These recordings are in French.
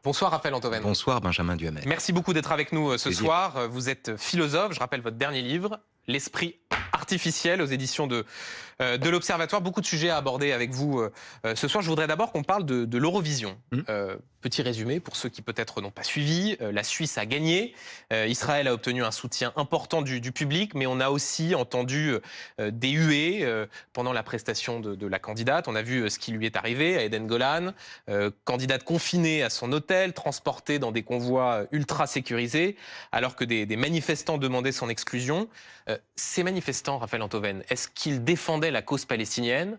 Bonsoir Raphaël Antoven. Bonsoir Benjamin Duhamel. Merci beaucoup d'être avec nous ce Plaisir. soir. Vous êtes philosophe, je rappelle votre dernier livre, L'esprit artificiel, aux éditions de l'Observatoire. Beaucoup de sujets à aborder avec vous ce soir. Je voudrais d'abord qu'on parle de l'Eurovision. Petit résumé pour ceux qui peut-être n'ont pas suivi. La Suisse a gagné. Israël a obtenu un soutien important du public, mais on a aussi entendu des huées pendant la prestation de la candidate. On a vu ce qui lui est arrivé à Eden Golan, candidate confinée à son hôtel, transportée dans des convois ultra sécurisés, alors que des manifestants demandaient son exclusion. Ces manifestants, Raphaël Antoven, est-ce qu'ils défendaient la cause palestinienne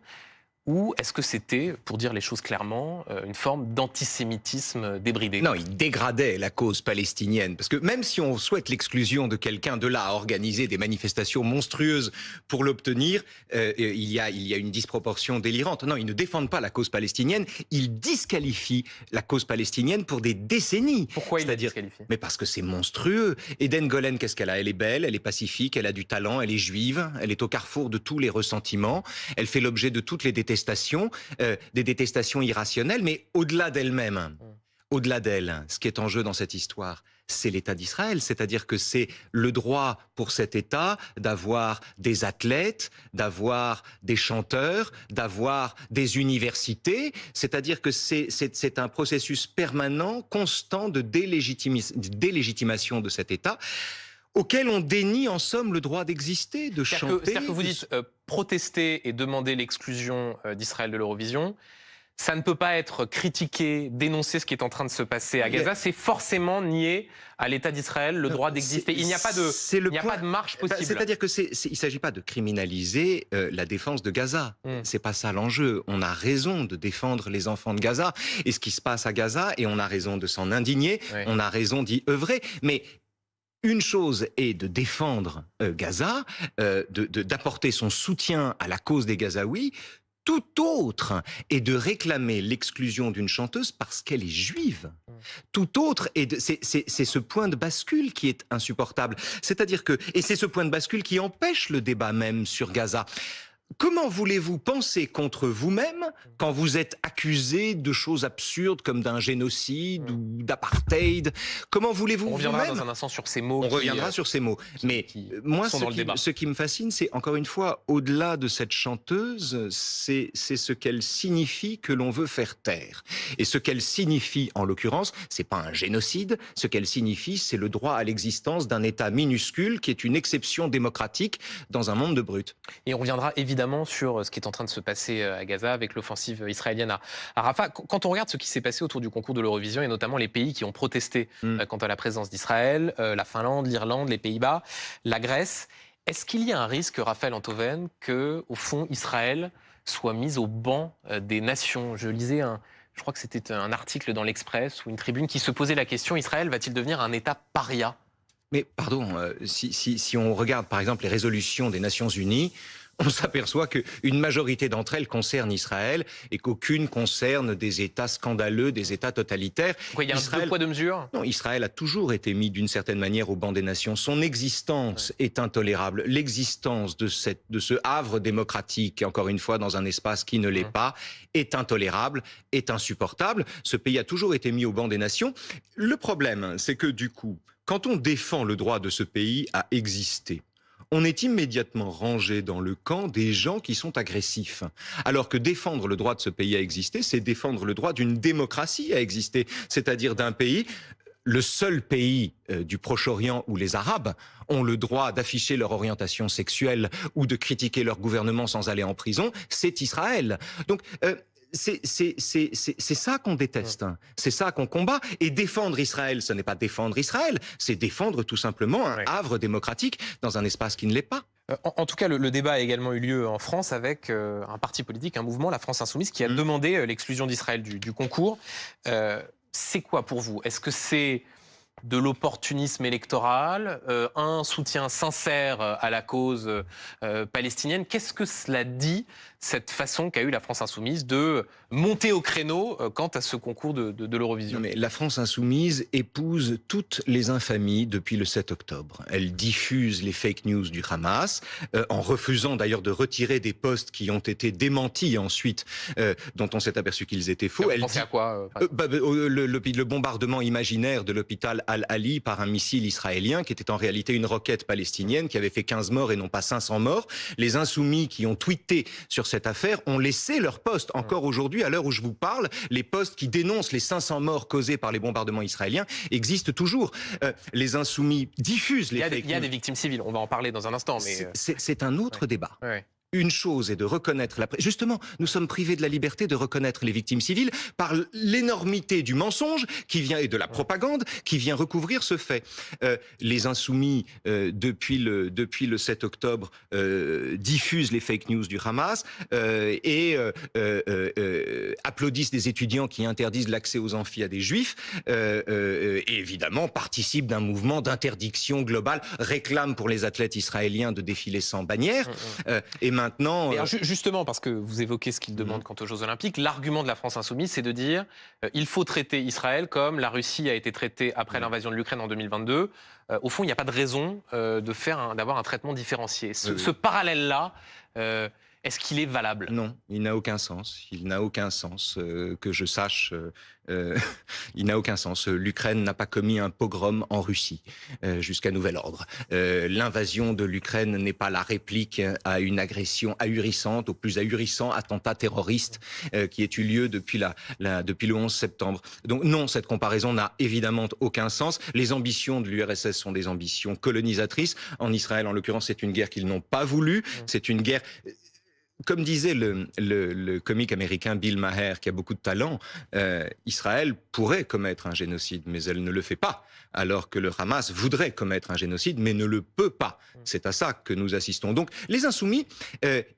ou est-ce que c'était, pour dire les choses clairement, une forme d'antisémitisme débridé? Non, il dégradait la cause palestinienne. Parce que même si on souhaite l'exclusion de quelqu'un de là à organiser des manifestations monstrueuses pour l'obtenir, il y a une disproportion délirante. Non, ils ne défendent pas la cause palestinienne, ils disqualifient la cause palestinienne pour des décennies. Pourquoi ils la disqualifient? Mais parce que c'est monstrueux. Eden Golan, qu'est-ce qu'elle a? Elle est belle, elle est pacifique, elle a du talent, elle est juive, elle est au carrefour de tous les ressentiments, elle fait l'objet de toutes les détestations, des détestations irrationnelles, mais au-delà d'elle-même, au-delà d'elle, ce qui est en jeu dans cette histoire, c'est l'État d'Israël, c'est-à-dire que c'est le droit pour cet État d'avoir des athlètes, d'avoir des chanteurs, d'avoir des universités, c'est-à-dire que c'est un processus permanent, constant de délégitimation de cet État, auquel on dénie en somme le droit d'exister, de chanter. C'est-à-dire que vous dites protester et demander l'exclusion d'Israël de l'Eurovision, ça ne peut pas être critiqué, dénoncer ce qui est en train de se passer à Gaza, c'est forcément nier à l'État d'Israël le droit d'exister. Il n'y a pas de marche possible. C'est-à-dire que il ne s'agit pas de criminaliser la défense de Gaza. C'est pas ça l'enjeu. On a raison de défendre les enfants de Gaza et ce qui se passe à Gaza, et on a raison de s'en indigner, on a raison d'y œuvrer. Mais une chose est de défendre Gaza, d'apporter son soutien à la cause des Gazaouis. Tout autre est de réclamer l'exclusion d'une chanteuse parce qu'elle est juive. Tout autre c'est ce point de bascule qui est insupportable. C'est-à-dire que, et c'est ce point de bascule qui empêche le débat même sur Gaza. Comment voulez-vous penser contre vous-même quand vous êtes accusé de choses absurdes comme d'un génocide ou d'apartheid? Comment voulez-vous On reviendra dans un instant sur ces mots. On reviendra sur ces mots. Mais moi, ce qui me fascine, c'est encore une fois, au-delà de cette chanteuse, c'est ce qu'elle signifie que l'on veut faire taire. Et ce qu'elle signifie, en l'occurrence, c'est pas un génocide. Ce qu'elle signifie, c'est le droit à l'existence d'un État minuscule qui est une exception démocratique dans un monde de brutes. Et on reviendra évidemment sur ce qui est en train de se passer à Gaza avec l'offensive israélienne à Rafah. Quand on regarde ce qui s'est passé autour du concours de l'Eurovision et notamment les pays qui ont protesté quant à la présence d'Israël, la Finlande, l'Irlande, les Pays-Bas, la Grèce, est-ce qu'il y a un risque, Raphaël Antoven, que, au fond, Israël soit mise au banc des nations? Je lisais je crois que c'était un article dans l'Express ou une tribune qui se posait la question, Israël va-t-il devenir un État paria? Mais pardon, si on regarde par exemple les résolutions des Nations Unies, on s'aperçoit qu'une majorité d'entre elles concernent Israël et qu'aucune concerne des États scandaleux, des États totalitaires. Pourquoi il y a un deux poids deux mesures? Non, Israël a toujours été mis d'une certaine manière au banc des nations. Son existence est intolérable. L'existence de ce havre démocratique, encore une fois dans un espace qui ne l'est pas, est intolérable, est insupportable. Ce pays a toujours été mis au banc des nations. Le problème, c'est que du coup, quand on défend le droit de ce pays à exister, on est immédiatement rangé dans le camp des gens qui sont agressifs. Alors que défendre le droit de ce pays à exister, c'est défendre le droit d'une démocratie à exister, c'est-à-dire d'un pays, le seul pays du Proche-Orient où les Arabes ont le droit d'afficher leur orientation sexuelle ou de critiquer leur gouvernement sans aller en prison, c'est Israël. Donc, c'est ça qu'on déteste, c'est ça qu'on combat. Et défendre Israël, ce n'est pas défendre Israël, c'est défendre tout simplement un havre démocratique dans un espace qui ne l'est pas. En tout cas, le débat a également eu lieu en France avec un parti politique, un mouvement, la France Insoumise, qui a demandé l'exclusion d'Israël du concours. C'est quoi pour vous? Est-ce que c'est de l'opportunisme électoral, un soutien sincère à la cause palestinienne? Qu'est-ce que cela dit, cette façon qu'a eu la France Insoumise de monter au créneau quant à ce concours de l'Eurovision? Non, mais la France Insoumise épouse toutes les infamies depuis le 7 octobre. Elle diffuse les fake news du Hamas, en refusant d'ailleurs de retirer des posts qui ont été démentis ensuite, dont on s'est aperçu qu'ils étaient faux. Vous pensez à quoi le bombardement imaginaire de l'hôpital Al-Ali par un missile israélien, qui était en réalité une roquette palestinienne, qui avait fait 15 morts et non pas 500 morts. Les insoumis qui ont tweeté sur cette affaire ont laissé leurs posts. Encore aujourd'hui, à l'heure où je vous parle, les posts qui dénoncent les 500 morts causés par les bombardements israéliens existent toujours. Les insoumis diffusent les fake news. Il y a des victimes civiles, on va en parler dans un instant. Mais c'est un autre débat. Ouais. Une chose est de reconnaître justement, nous sommes privés de la liberté de reconnaître les victimes civiles par l'énormité du mensonge qui vient et de la propagande qui vient recouvrir ce fait. Les insoumis depuis le 7 octobre diffusent les fake news du Hamas et applaudissent des étudiants qui interdisent l'accès aux amphis à des juifs et évidemment participent d'un mouvement d'interdiction globale, réclament pour les athlètes israéliens de défiler sans bannière et maintenant... Alors, justement, parce que vous évoquez ce qu'il demande quant aux Jeux Olympiques, l'argument de la France Insoumise, c'est de dire il faut traiter Israël comme la Russie a été traitée après l'invasion de l'Ukraine en 2022. Au fond, il n'y a pas de raison d'avoir un traitement différencié. Ce parallèle-là, est-ce qu'il est valable? Non, il n'a aucun sens. Il n'a aucun sens que je sache. Il n'a aucun sens. L'Ukraine n'a pas commis un pogrom en Russie jusqu'à nouvel ordre. L'invasion de l'Ukraine n'est pas la réplique à une agression ahurissante, au plus ahurissant attentat terroriste qui ait eu lieu depuis le 11 septembre. Donc non, cette comparaison n'a évidemment aucun sens. Les ambitions de l'URSS sont des ambitions colonisatrices. En Israël, en l'occurrence, c'est une guerre qu'ils n'ont pas voulu. C'est une guerre... Comme disait le comique américain Bill Maher, qui a beaucoup de talent, Israël pourrait commettre un génocide, mais elle ne le fait pas. Alors que le Hamas voudrait commettre un génocide, mais ne le peut pas. C'est à ça que nous assistons. Donc, les insoumis,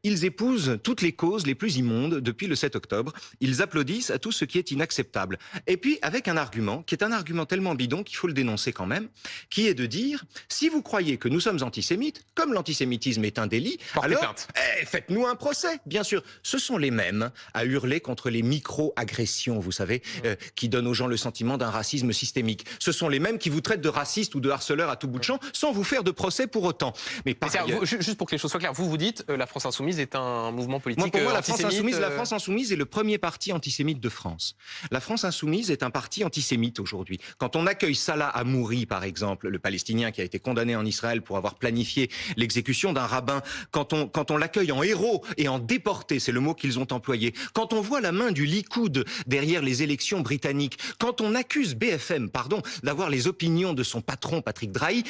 ils épousent toutes les causes les plus immondes depuis le 7 octobre. Ils applaudissent à tout ce qui est inacceptable. Et puis, avec un argument, qui est un argument tellement bidon qu'il faut le dénoncer quand même, qui est de dire, si vous croyez que nous sommes antisémites, comme l'antisémitisme est un délit, alors faites-nous un procès. Bien sûr, ce sont les mêmes à hurler contre les micro-agressions, vous savez, qui donnent aux gens le sentiment d'un racisme systémique. Ce sont les mêmes qui vous traitent de racistes ou de harceleurs à tout bout de champ, sans vous faire de procès pour autant. Mais juste pour que les choses soient claires, vous dites la France Insoumise est un mouvement politique pour moi, antisémite. La France Insoumise est le premier parti antisémite de France. La France Insoumise est un parti antisémite aujourd'hui. Quand on accueille Salah Hamouri, par exemple, le Palestinien qui a été condamné en Israël pour avoir planifié l'exécution d'un rabbin, quand on l'accueille en héros et en déporté, c'est le mot qu'ils ont employé, quand on voit la main du Likoud derrière les élections britanniques, quand on accuse BFM, d'avoir les opinions de son patron Patrick Drahi,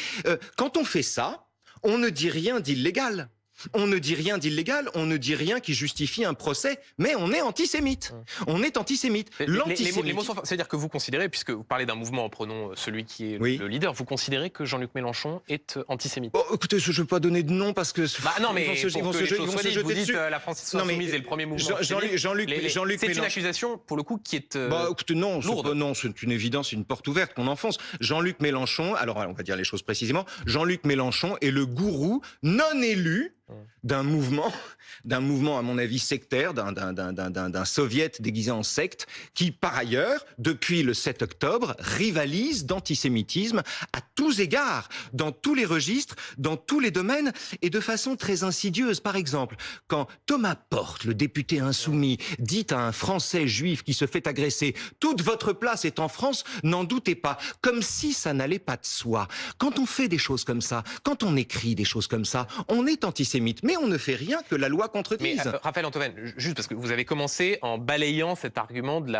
quand on fait ça, on ne dit rien d'illégal. On ne dit rien d'illégal, on ne dit rien qui justifie un procès, mais on est antisémite. On est antisémite. Les mots sont forts. C'est-à-dire que vous considérez, puisque vous parlez d'un mouvement, prenons celui qui est le leader, vous considérez que Jean-Luc Mélenchon est antisémite? Écoutez, je ne veux pas donner de nom parce que... non, mais vous dites la France Insoumise est le premier mouvement. Jean-Luc c'est une accusation, pour le coup, qui est écoutez, non, lourde. C'est une évidence, une porte ouverte qu'on enfonce. Jean-Luc Mélenchon, alors on va dire les choses précisément, Jean-Luc Mélenchon est le gourou non élu d'un mouvement, à mon avis, sectaire, d'un soviet déguisé en secte, qui, par ailleurs, depuis le 7 octobre, rivalise d'antisémitisme à tous égards, dans tous les registres, dans tous les domaines, et de façon très insidieuse. Par exemple, quand Thomas Porte, le député insoumis, dit à un Français juif qui se fait agresser « Toute votre place est en France, n'en doutez pas », comme si ça n'allait pas de soi. Quand on fait des choses comme ça, quand on écrit des choses comme ça, on est antisémite. Mais on ne fait rien que la loi contredise. Mais Raphaël Antoven, juste parce que vous avez commencé en balayant cet argument de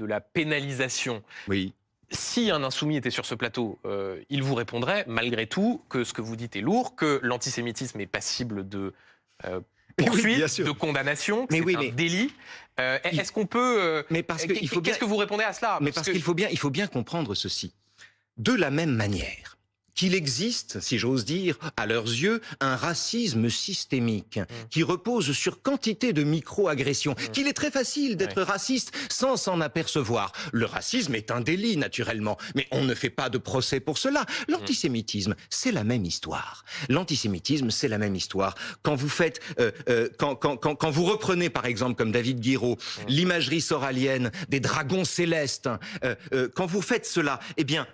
la pénalisation. Oui. Si un insoumis était sur ce plateau, il vous répondrait, malgré tout, que ce que vous dites est lourd, que l'antisémitisme est passible de poursuite, de condamnation, que c'est un délit. Est-ce qu'on peut... Qu'est-ce que vous répondez à cela? Mais parce qu'il faut bien comprendre ceci. De la même manière qu'il existe, si j'ose dire, à leurs yeux, un racisme systémique qui repose sur quantité de micro-agressions, qu'il est très facile d'être raciste sans s'en apercevoir. Le racisme est un délit, naturellement, mais on ne fait pas de procès pour cela. L'antisémitisme, c'est la même histoire. L'antisémitisme, c'est la même histoire. Quand vous faites, quand vous reprenez, par exemple, comme David Guiraud, l'imagerie soralienne des dragons célestes, quand vous faites cela, eh bien,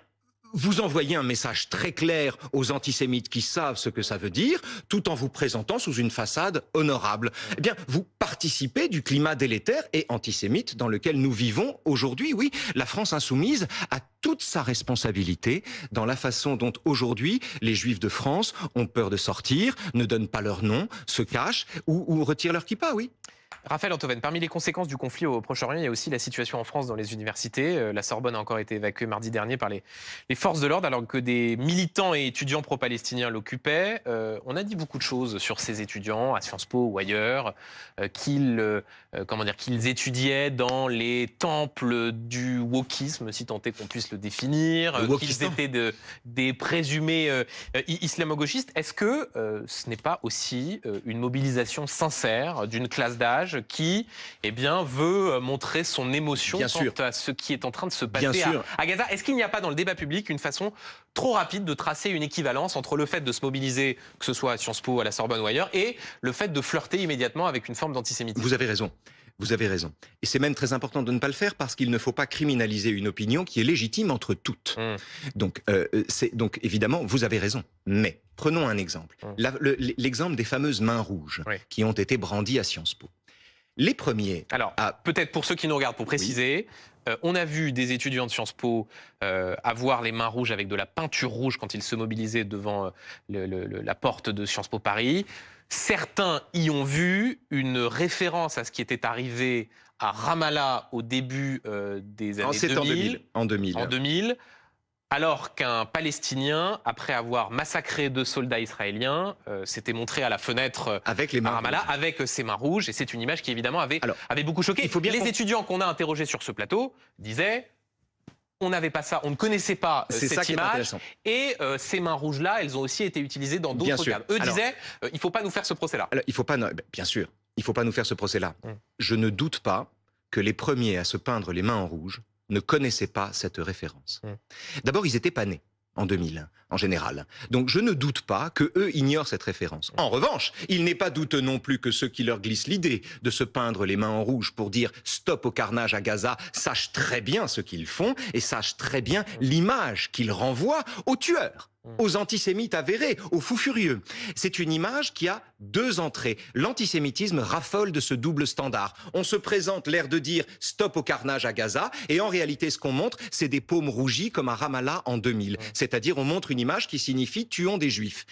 vous envoyez un message très clair aux antisémites qui savent ce que ça veut dire, tout en vous présentant sous une façade honorable. Eh bien, vous participez du climat délétère et antisémite dans lequel nous vivons aujourd'hui. Oui, la France insoumise a toute sa responsabilité dans la façon dont aujourd'hui les Juifs de France ont peur de sortir, ne donnent pas leur nom, se cachent ou retirent leur kippa, oui. Raphaël Antoven, parmi les conséquences du conflit au Proche-Orient, il y a aussi la situation en France dans les universités. La Sorbonne a encore été évacuée mardi dernier par les forces de l'ordre alors que des militants et étudiants pro-palestiniens l'occupaient. On a dit beaucoup de choses sur ces étudiants à Sciences Po ou ailleurs, qu'ils étudiaient dans les temples du wokisme, si tant est qu'on puisse le définir, qu'ils étaient des présumés islamo-gauchistes. Est-ce que ce n'est pas aussi une mobilisation sincère d'une classe d'âge qui veut montrer son émotion quant à ce qui est en train de se passer à Gaza? Est-ce qu'il n'y a pas dans le débat public une façon trop rapide de tracer une équivalence entre le fait de se mobiliser, que ce soit à Sciences Po, à la Sorbonne ou ailleurs, et le fait de flirter immédiatement avec une forme d'antisémitisme? Vous avez raison. Vous avez raison. Et c'est même très important de ne pas le faire parce qu'il ne faut pas criminaliser une opinion qui est légitime entre toutes. Donc évidemment, vous avez raison. Mais prenons un exemple. L'exemple des fameuses mains rouges qui ont été brandies à Sciences Po. Les premiers... Alors, peut-être pour ceux qui nous regardent, pour préciser, on a vu des étudiants de Sciences Po avoir les mains rouges avec de la peinture rouge quand ils se mobilisaient devant la porte de Sciences Po Paris. Certains y ont vu une référence à ce qui était arrivé à Ramallah au début des années 2000. En 2000. Alors qu'un Palestinien, après avoir massacré 2 soldats israéliens, s'était montré à la fenêtre avec les mains à Ramallah avec ses mains rouges. Et c'est une image qui, évidemment, avait beaucoup choqué. Les étudiants qu'on a interrogés sur ce plateau disaient... On n'avait pas ça, on ne connaissait pas cette image. Et ces mains rouges-là, elles ont aussi été utilisées dans d'autres cadres. Eux disaient, il ne faut pas nous faire ce procès-là. Il faut pas, bien sûr, il ne faut pas nous faire ce procès-là. Je ne doute pas que les premiers à se peindre les mains en rouge ne connaissaient pas cette référence. D'abord, ils n'étaient pas nés en 2000, en général. Donc je ne doute pas qu'eux ignorent cette référence. En revanche, il n'est pas douteux non plus que ceux qui leur glissent l'idée de se peindre les mains en rouge pour dire « stop au carnage à Gaza » sachent très bien ce qu'ils font et sachent très bien l'image qu'ils renvoient aux tueurs, aux antisémites avérés, aux fous furieux. C'est une image qui a 2 entrées. L'antisémitisme raffole de ce double standard. On se présente l'air de dire « stop au carnage à Gaza » et en réalité, ce qu'on montre, c'est des paumes rougies comme à Ramallah en 2000. C'est-à-dire, on montre une image qui signifie « tuons des juifs ».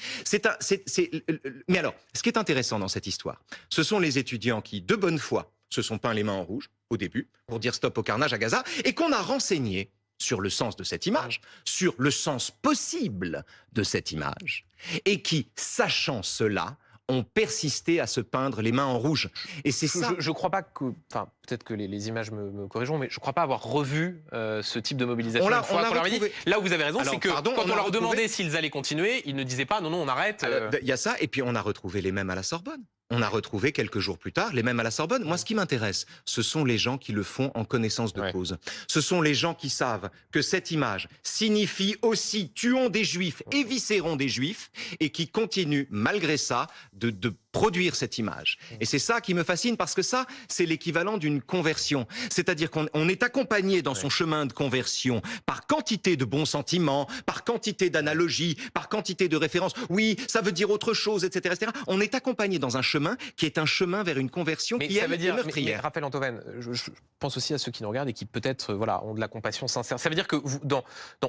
Mais alors, ce qui est intéressant dans cette histoire, ce sont les étudiants qui, de bonne foi, se sont peints les mains en rouge, au début, pour dire « stop au carnage à Gaza » et qu'on a renseigné sur le sens de cette image, sur le sens possible de cette image, et qui, sachant cela, ont persisté à se peindre les mains en rouge. Et c'est ça. Je ne crois pas que... Enfin, peut-être que les images me corrigeront, mais je ne crois pas avoir revu ce type de mobilisation. Là où vous avez raison, c'est que quand on leur demandait s'ils allaient continuer, ils ne disaient pas « non, non, on arrête ». Il y a ça, et puis on a retrouvé les mêmes à la Sorbonne. On a retrouvé quelques jours plus tard les mêmes à la Sorbonne. Moi, ce qui m'intéresse, ce sont les gens qui le font en connaissance de cause. Ce sont les gens qui savent que cette image signifie aussi « tuons des juifs, éviscérons des juifs » et qui continuent, malgré ça, de produire cette image. Et c'est ça qui me fascine, parce que ça, c'est l'équivalent d'une conversion. C'est-à-dire qu'on est accompagné dans son chemin de conversion par quantité de bons sentiments, par quantité d'analogies, par quantité de références. Oui, ça veut dire autre chose, etc., etc. On est accompagné dans un chemin qui est un chemin vers une conversion qui est meurtrière. Mais Raphaël Antoven, je pense aussi à ceux qui nous regardent et qui peut-être ont de la compassion sincère. Ça veut dire que dans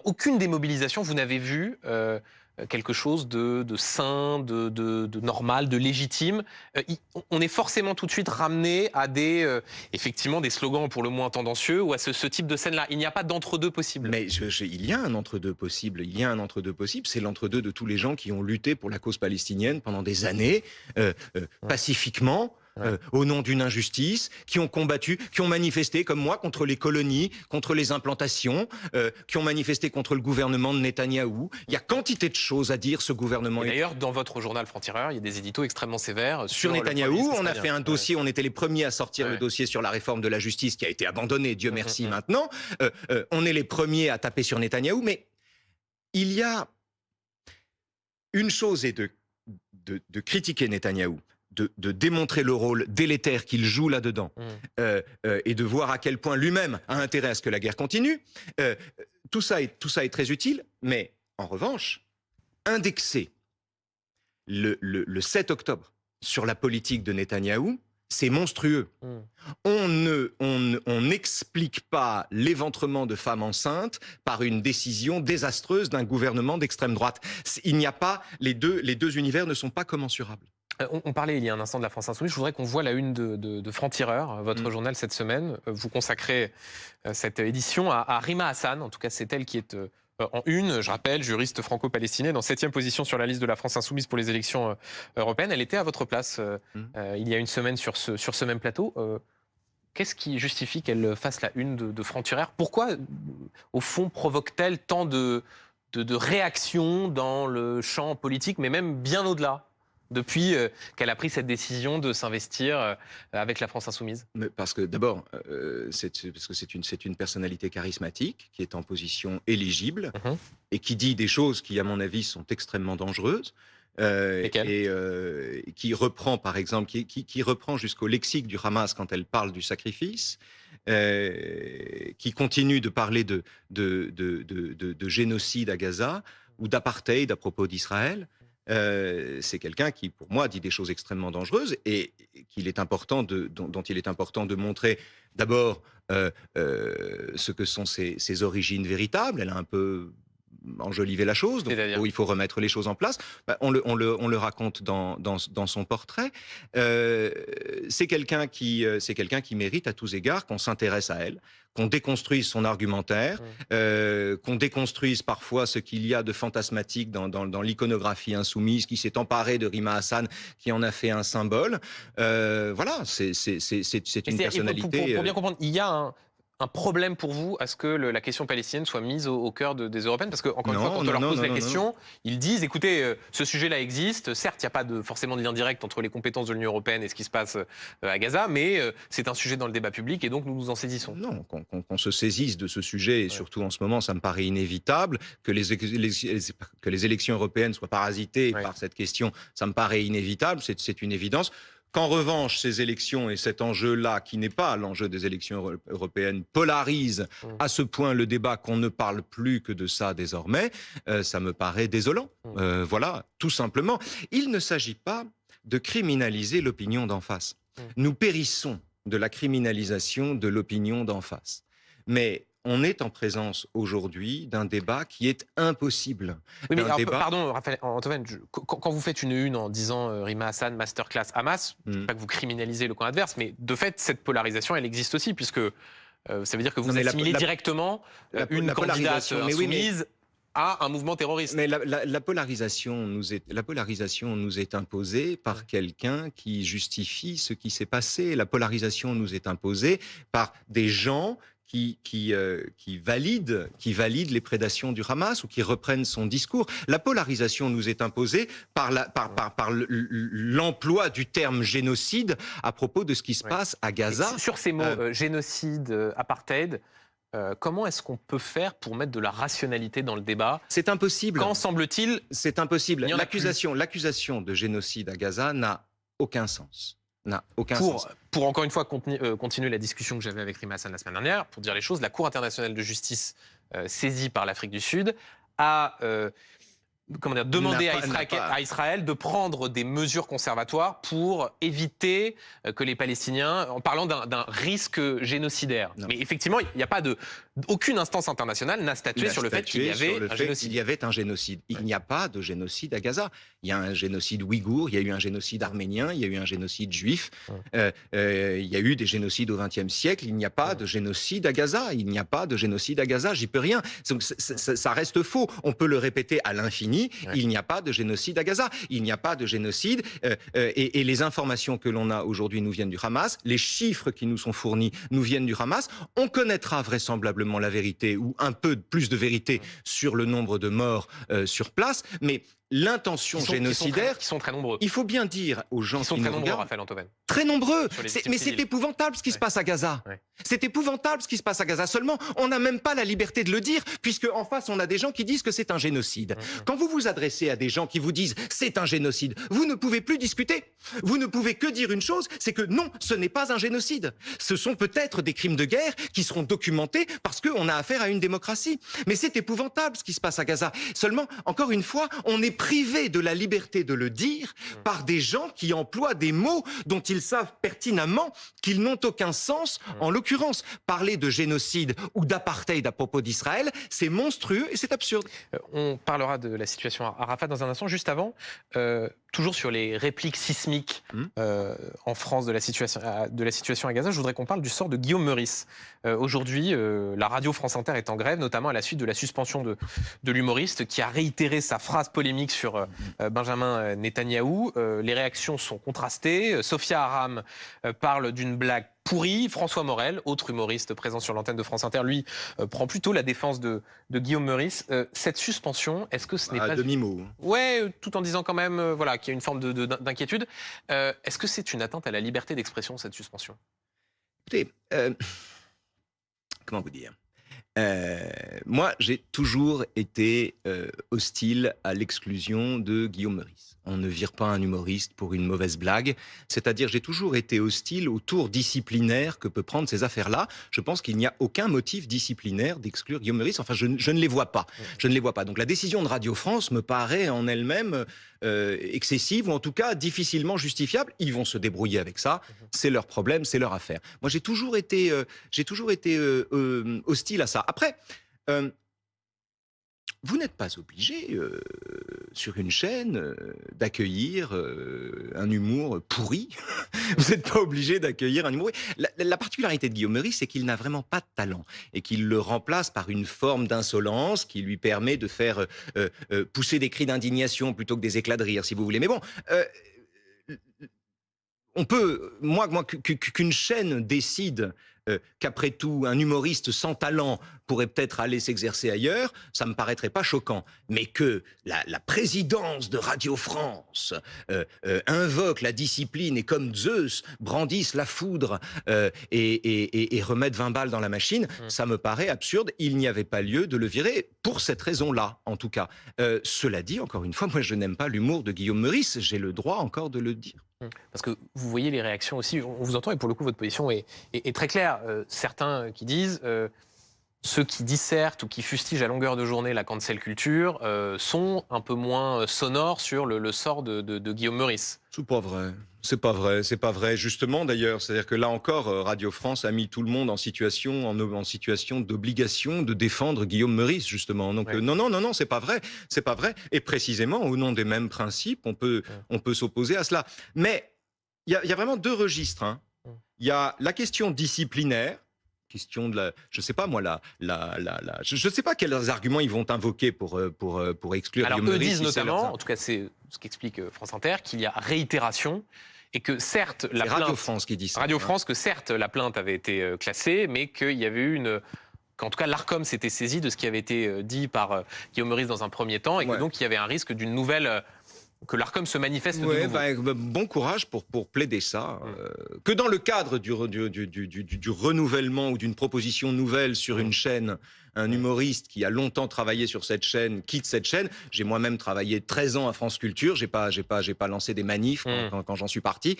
aucune des mobilisations, vous n'avez vu quelque chose de sain, de normal, de légitime. On est forcément tout de suite ramené à effectivement des slogans pour le moins tendancieux ou à ce type de scène-là. Il n'y a pas d'entre-deux possible. Mais il y a un entre-deux possible. Il y a un entre-deux possible. C'est l'entre-deux de tous les gens qui ont lutté pour la cause palestinienne pendant des années, pacifiquement, au nom d'une injustice, qui ont combattu, qui ont manifesté, comme moi, contre les colonies, contre les implantations, qui ont manifesté contre le gouvernement de Netanyahou. Il y a quantité de choses à dire, ce gouvernement. Et d'ailleurs, dans votre journal Franc-Tireur, il y a des éditos extrêmement sévères sur Netanyahou. On a fait un dossier, on était les premiers à sortir le dossier sur la réforme de la justice qui a été abandonné, Dieu merci maintenant. On est les premiers à taper sur Netanyahou, mais il y a une chose est de critiquer Netanyahou, de démontrer le rôle délétère qu'il joue là-dedans, et de voir à quel point lui-même a intérêt à ce que la guerre continue. Tout ça est très utile, mais en revanche, indexer le 7 octobre sur la politique de Netanyahou, c'est monstrueux. On n'explique pas l'éventrement de femmes enceintes par une décision désastreuse d'un gouvernement d'extrême droite. Il n'y a pas, les deux univers ne sont pas commensurables. On parlait il y a un instant de la France Insoumise. Je voudrais qu'on voit la une de Franc-Tireur, votre journal cette semaine. Vous consacrez cette édition à Rima Hassan. En tout cas, c'est elle qui est en une. Je rappelle, juriste franco-palestinienne, en 7e position sur la liste de la France Insoumise pour les élections européennes. Elle était à votre place il y a une semaine sur ce même plateau. Qu'est-ce qui justifie qu'elle fasse la une de Franc-Tireur? Pourquoi, au fond, provoque-t-elle tant de réactions dans le champ politique, mais même bien au-delà, depuis qu'elle a pris cette décision de s'investir avec la France Insoumise? Parce que d'abord, c'est une personnalité charismatique qui est en position éligible et qui dit des choses qui, à mon avis, sont extrêmement dangereuses. Qui reprend, par exemple, qui reprend jusqu'au lexique du Hamas quand elle parle du sacrifice, qui continue de parler de génocide à Gaza ou d'apartheid à propos d'Israël. C'est quelqu'un qui, pour moi, dit des choses extrêmement dangereuses et dont il est important de montrer d'abord ce que sont ses origines véritables. Elle a un peu enjolivé la chose, donc il faut remettre les choses en place. On le raconte dans son portrait. C'est quelqu'un qui mérite à tous égards qu'on s'intéresse à elle, qu'on déconstruise son argumentaire, qu'on déconstruise parfois ce qu'il y a de fantasmatique dans l'iconographie insoumise qui s'est emparée de Rima Hassan, qui en a fait un symbole. Voilà, c'est une personnalité... Pour bien comprendre, il y a un problème pour vous à ce que la question palestinienne soit mise au cœur des Européennes? Parce que, encore une fois, quand on leur pose la question, ils disent, écoutez, ce sujet-là existe, certes, il n'y a pas forcément de lien direct entre les compétences de l'Union européenne et ce qui se passe à Gaza, mais c'est un sujet dans le débat public et donc nous nous en saisissons. Non, qu'on se saisisse de ce sujet, et surtout en ce moment, ça me paraît inévitable, que les élections européennes soient parasitées par cette question, ça me paraît inévitable, c'est une évidence. Qu'en revanche, ces élections et cet enjeu-là, qui n'est pas l'enjeu des élections européennes, polarise à ce point le débat qu'on ne parle plus que de ça désormais, ça me paraît désolant. Voilà, tout simplement. Il ne s'agit pas de criminaliser l'opinion d'en face. Nous périssons de la criminalisation de l'opinion d'en face. Mais on est en présence aujourd'hui d'un débat qui est impossible. Oui, mais alors, pardon, Raphaël Antoven, quand vous faites une en disant Rima Hassan, masterclass Hamas, pas que vous criminalisez le camp adverse, mais de fait, cette polarisation, elle existe aussi, puisque ça veut dire que vous assimilez directement une candidate insoumise à un mouvement terroriste. Mais la polarisation nous est imposée par quelqu'un qui justifie ce qui s'est passé. La polarisation nous est imposée par des gens qui valident les prédations du Hamas ou qui reprennent son discours. La polarisation nous est imposée par l'emploi du terme génocide à propos de ce qui se passe à Gaza. Sur ces mots, génocide, apartheid, comment est-ce qu'on peut faire pour mettre de la rationalité dans le débat? C'est impossible. Quand semble-t-il... C'est impossible. L'accusation de génocide à Gaza n'a aucun sens. Pour encore une fois continuer la discussion que j'avais avec Rima Hassan la semaine dernière, pour dire les choses, la Cour internationale de justice saisie par l'Afrique du Sud a demandé à Israël de prendre des mesures conservatoires pour éviter que les Palestiniens, en parlant d'un risque génocidaire. Mais effectivement, il n'y a pas de aucune instance internationale n'a statué sur le fait qu'il y avait un génocide. Il y avait un génocide. Il n'y a pas de génocide à Gaza. Il y a un génocide ouïghour, il y a eu un génocide arménien, il y a eu un génocide juif, il y a eu des génocides au XXe siècle. Il n'y a pas de génocide à Gaza. Il n'y a pas de génocide à Gaza. J'y peux rien. Donc, ça reste faux. On peut le répéter à l'infini. Il n'y a pas de génocide à Gaza. Il n'y a pas de génocide. Et les informations que l'on a aujourd'hui nous viennent du Hamas. Les chiffres qui nous sont fournis nous viennent du Hamas. On connaîtra vraisemblablement la vérité ou un peu plus de vérité sur le nombre de morts sur place. Mais l'intention génocidaire, qui sont très nombreux. Il faut bien dire aux gens qui sont très nombreux, Raphaël Antoven. Très nombreux. Mais c'est épouvantable ce qui se passe à Gaza. C'est épouvantable ce qui se passe à Gaza. Seulement, on n'a même pas la liberté de le dire, puisque en face, on a des gens qui disent que c'est un génocide. Quand vous vous adressez à des gens qui vous disent c'est un génocide, vous ne pouvez plus discuter. Vous ne pouvez que dire une chose, c'est que non, ce n'est pas un génocide. Ce sont peut-être des crimes de guerre qui seront documentés parce qu'on a affaire à une démocratie. Mais c'est épouvantable ce qui se passe à Gaza. Seulement, encore une fois, on est privé de la liberté de le dire par des gens qui emploient des mots dont ils savent pertinemment qu'ils n'ont aucun sens. En l'occurrence, parler de génocide ou d'apartheid à propos d'Israël, c'est monstrueux et c'est absurde. On parlera de la situation à Rafah dans un instant. Juste avant, toujours sur les répliques sismiques en France de la situation à Gaza, je voudrais qu'on parle du sort de Guillaume Meurice. Aujourd'hui, la radio France Inter est en grève, notamment à la suite de la suspension de l'humoriste qui a réitéré sa phrase polémique sur Benjamin Netanyahou. Les réactions sont contrastées. Sophia Aram parle d'une blague pourrie. François Morel, autre humoriste présent sur l'antenne de France Inter, lui prend plutôt la défense de Guillaume Meurice. Cette suspension, est-ce que ce n'est pas... demi-mot. Ouais, tout en disant quand même voilà, qu'il y a une forme d'inquiétude. Est-ce que c'est une atteinte à la liberté d'expression, cette suspension? Écoutez, comment vous dire ? Moi, j'ai toujours été hostile à l'exclusion de Guillaume Meurice. On ne vire pas un humoriste pour une mauvaise blague. C'est-à-dire, j'ai toujours été hostile au tour disciplinaire que peut prendre ces affaires-là. Je pense qu'il n'y a aucun motif disciplinaire d'exclure Guillaume Meurice. Enfin, je ne les vois pas. Je ne les vois pas. Donc, la décision de Radio France me paraît en elle-même excessive ou en tout cas difficilement justifiable. Ils vont se débrouiller avec ça. C'est leur problème, c'est leur affaire. Moi, j'ai toujours été hostile à ça. Après, vous n'êtes pas obligé, sur une chaîne, d'accueillir un humour pourri. Vous n'êtes pas obligé d'accueillir un humour... La particularité de Guillaume Meurice, c'est qu'il n'a vraiment pas de talent et qu'il le remplace par une forme d'insolence qui lui permet de faire pousser des cris d'indignation plutôt que des éclats de rire, si vous voulez. Mais bon... on peut, qu'une chaîne décide qu'après tout, un humoriste sans talent pourrait peut-être aller s'exercer ailleurs, ça me paraîtrait pas choquant. Mais que la présidence de Radio France invoque la discipline et comme Zeus brandisse la foudre et remette 20 balles dans la machine, ça me paraît absurde. Il n'y avait pas lieu de le virer pour cette raison-là, en tout cas. Cela dit, encore une fois, moi je n'aime pas l'humour de Guillaume Meurice. J'ai le droit encore de le dire. Parce que vous voyez les réactions aussi, on vous entend et pour le coup votre position est très claire. Certains qui disent, ceux qui dissertent ou qui fustigent à longueur de journée la cancel culture sont un peu moins sonores sur le sort de Guillaume Meurice. C'est pas vrai. C'est pas vrai, c'est pas vrai. Justement, d'ailleurs, c'est-à-dire que là encore, Radio France a mis tout le monde en situation d'obligation de défendre Guillaume Meurice, justement. Donc non, c'est pas vrai, c'est pas vrai. Et précisément, au nom des mêmes principes, on peut s'opposer à cela. Mais il y a vraiment deux registres. Il y a la question disciplinaire. Question de je sais pas moi je sais pas quels arguments ils vont invoquer pour exclure Guillaume Meurice. Alors eux disent notamment, en tout cas c'est ce qu'explique France Inter, qu'il y a réitération et que certes la plainte... Radio France qui dit ça. Radio France, que certes la plainte avait été classée, mais qu'il y avait eu qu'en tout cas l'Arcom s'était saisi de ce qui avait été dit par Guillaume Meurice dans un premier temps et que donc il y avait un risque d'une nouvelle... que l'Arcom se manifeste de nouveau. Bon courage pour plaider ça. Que dans le cadre du renouvellement ou d'une proposition nouvelle sur une chaîne, un humoriste qui a longtemps travaillé sur cette chaîne quitte cette chaîne. J'ai moi-même travaillé 13 ans à France Culture. J'ai pas lancé des manifs quand j'en suis parti.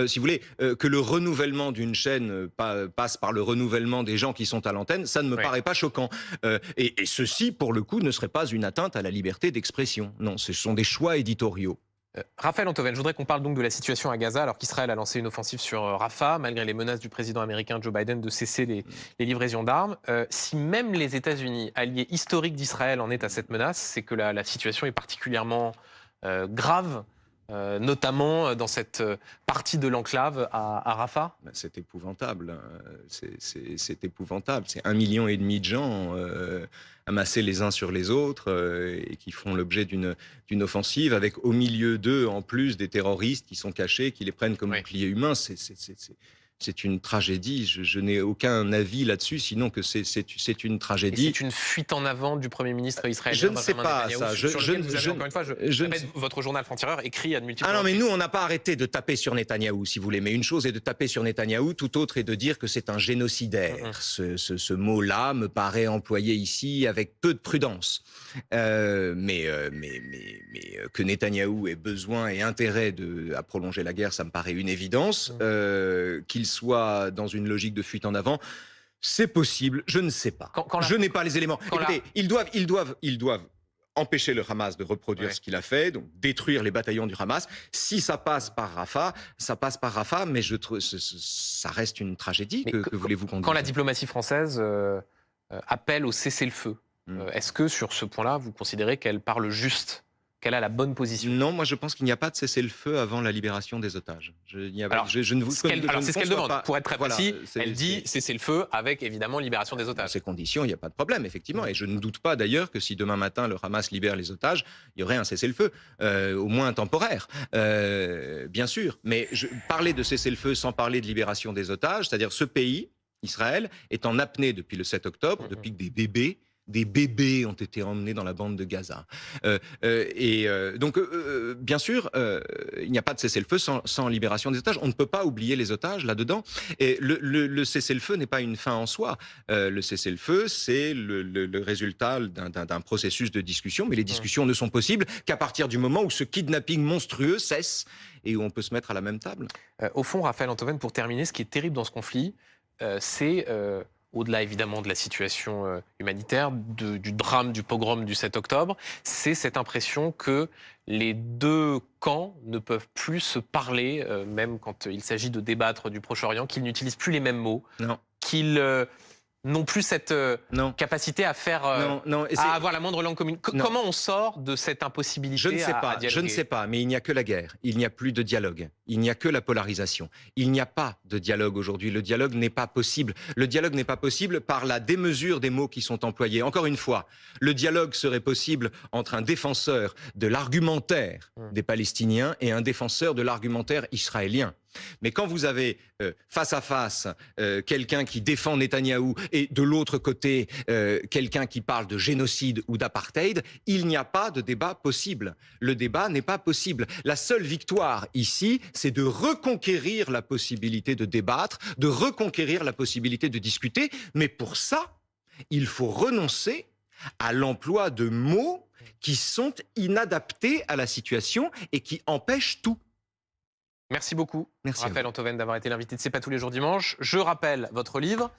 Si vous voulez, que le renouvellement d'une chaîne passe par le renouvellement des gens qui sont à l'antenne, ça ne me paraît pas choquant. Et ceci, pour le coup, ne serait pas une atteinte à la liberté d'expression. Non, ce sont des choix éditoriaux. Raphaël Antoven, je voudrais qu'on parle donc de la situation à Gaza alors qu'Israël a lancé une offensive sur Rafah, malgré les menaces du président américain Joe Biden de cesser les livraisons d'armes. Si même les États-Unis, alliés historiques d'Israël, en est à cette menace, c'est que la situation est particulièrement grave, notamment dans cette partie de l'enclave à Rafah. C'est épouvantable. C'est épouvantable. C'est 1,5 million de gens amassés les uns sur les autres et qui font l'objet d'une offensive avec au milieu d'eux, en plus, des terroristes qui sont cachés, qui les prennent comme boucliers humains. C'est une tragédie. Je n'ai aucun avis là-dessus, sinon que c'est une tragédie. Et c'est une fuite en avant du Premier ministre israélien. Je ne sais pas ça. Encore une fois, votre journal Franc-Tireur écrit à de multiples reprises. Ah non, mais nous, on n'a pas arrêté de taper sur Netanyahou, si vous voulez. Mais une chose est de taper sur Netanyahou, tout autre est de dire que c'est un génocidaire. Ce mot-là me paraît employé ici avec peu de prudence. Mais que Netanyahou ait besoin et intérêt à prolonger la guerre, ça me paraît une évidence. Qu'il soit dans une logique de fuite en avant, c'est possible, je ne sais pas. Je n'ai pas les éléments. Écoutez, ils doivent empêcher le Hamas de reproduire ce qu'il a fait, donc détruire les bataillons du Hamas. Si ça passe par Rafah, ça passe par Rafah, mais je trouve ça reste une tragédie. Que voulez-vous qu'on dise ? Quand la diplomatie française appelle au cessez-le-feu, est-ce que sur ce point-là, vous considérez qu'elle parle juste ? Qu'elle a la bonne position? Non, moi je pense qu'il n'y a pas de cessez-le-feu avant la libération des otages. C'est ce qu'elle demande. Pour être très précis, elle dit cessez-le-feu avec évidemment libération des otages. Dans ces conditions, il n'y a pas de problème, effectivement. Et je ne doute pas d'ailleurs que si demain matin le Hamas libère les otages, il y aurait un cessez-le-feu, au moins temporaire, bien sûr. Mais parler de cessez-le-feu sans parler de libération des otages, c'est-à-dire ce pays, Israël, est en apnée depuis le 7 octobre, depuis que des bébés ont été emmenés dans la bande de Gaza. Donc, bien sûr, il n'y a pas de cessez-le-feu sans libération des otages. On ne peut pas oublier les otages là-dedans. Et le cessez-le-feu n'est pas une fin en soi. Le cessez-le-feu, c'est le résultat d'un processus de discussion. Mais les discussions ne sont possibles qu'à partir du moment où ce kidnapping monstrueux cesse et où on peut se mettre à la même table. Au fond, Raphaël Antoven, pour terminer, ce qui est terrible dans ce conflit, c'est... au-delà évidemment de la situation humanitaire, du drame du pogrom du 7 octobre, c'est cette impression que les deux camps ne peuvent plus se parler, même quand il s'agit de débattre du Proche-Orient, qu'ils n'utilisent plus les mêmes mots, qu'ils n'ont plus cette capacité à faire, à avoir la moindre langue commune. Comment on sort de cette impossibilité à dialoguer ? Je ne sais pas, mais il n'y a que la guerre. Il n'y a plus de dialogue. Il n'y a que la polarisation. Il n'y a pas de dialogue aujourd'hui. Le dialogue n'est pas possible. Le dialogue n'est pas possible par la démesure des mots qui sont employés. Encore une fois, le dialogue serait possible entre un défenseur de l'argumentaire des Palestiniens et un défenseur de l'argumentaire israélien. Mais quand vous avez face à face quelqu'un qui défend Netanyahou et de l'autre côté quelqu'un qui parle de génocide ou d'apartheid, il n'y a pas de débat possible. Le débat n'est pas possible. La seule victoire ici, c'est de reconquérir la possibilité de débattre, de reconquérir la possibilité de discuter. Mais pour ça, il faut renoncer à l'emploi de mots qui sont inadaptés à la situation et qui empêchent tout. Merci beaucoup, Raphaël Antoven, d'avoir été l'invité de C'est pas tous les jours dimanche. Je rappelle votre livre,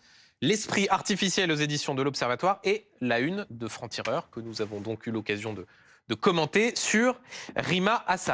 L'esprit artificiel aux éditions de l'Observatoire et la une de Franc-Tireur, que nous avons donc eu l'occasion de commenter sur Rima Hassan.